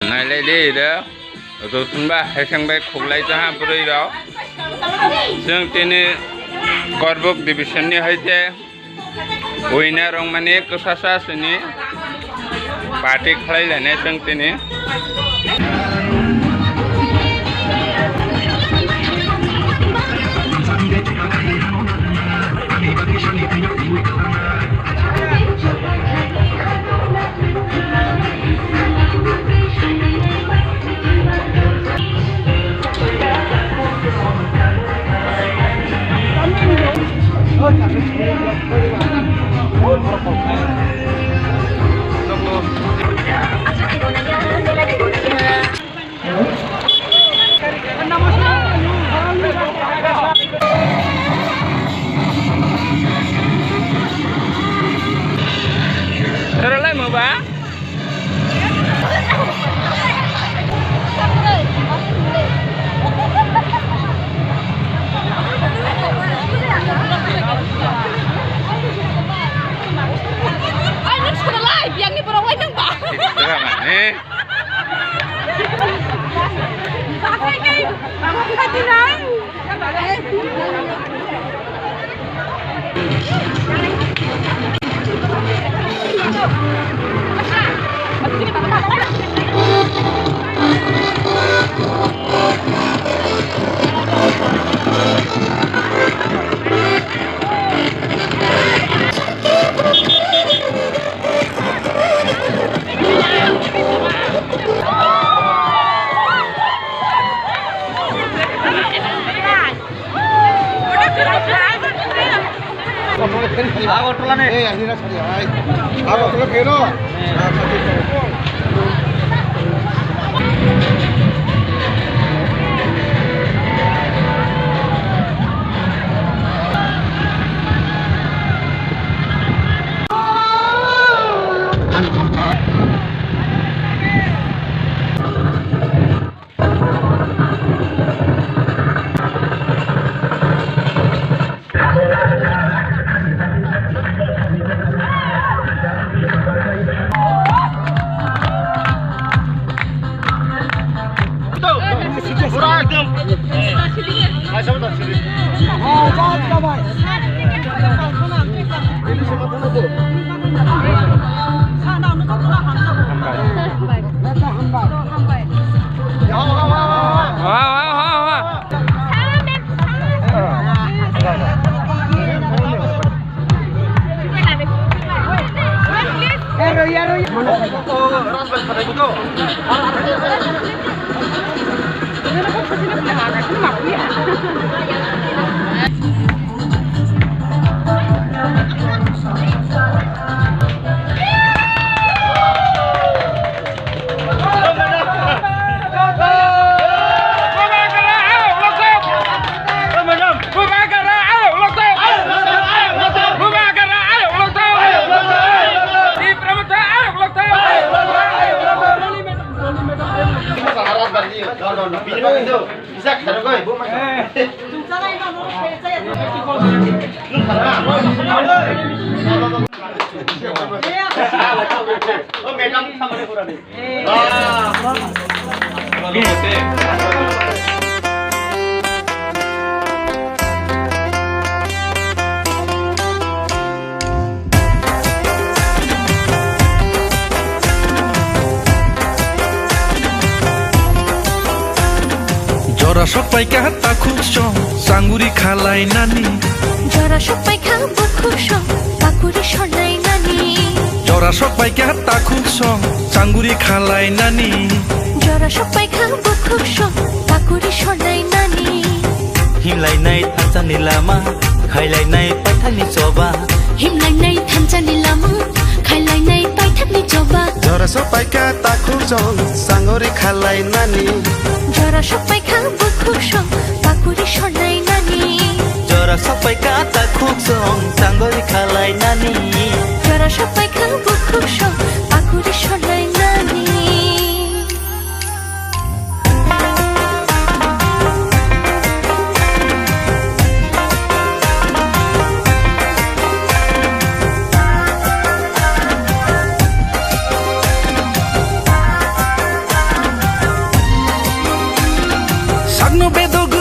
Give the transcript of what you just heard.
नायलायदे दा रसुनबा हेसेंबाय खुगलाय जाहा बुरैराव जों दिनै करबुक डिभिजननि हायते उइनार रं माने कसासासनि पार्टी खालायलायनाय जों दिनै Terlalu mau ba? Yang ni perang lain ba? Terang ni. Apa ni? Apa ni nak? Aku tulah ni. Akhirnya saya. Aku tulah kena. Jora sopai ka takuk song sanguri khalai nani Jora sopai ka bakuk song takuri shonai nani Jora sopai ka takuk song sanguri khalai nani Jora sopai ka bakuk song takuri shonai nani Himlai nai thanchani lama khailai nai paithani choba Himlai nai thanchani lama khailai nai paithani choba Jora sopai ka takuk song sanguri khalai nani Jora sopai ka bakuk song takuri shonai nani Jora sopai ka takuk song sangori khalai nani Jora sopai ka bakuk song takuri shonai nani Bagno bedogu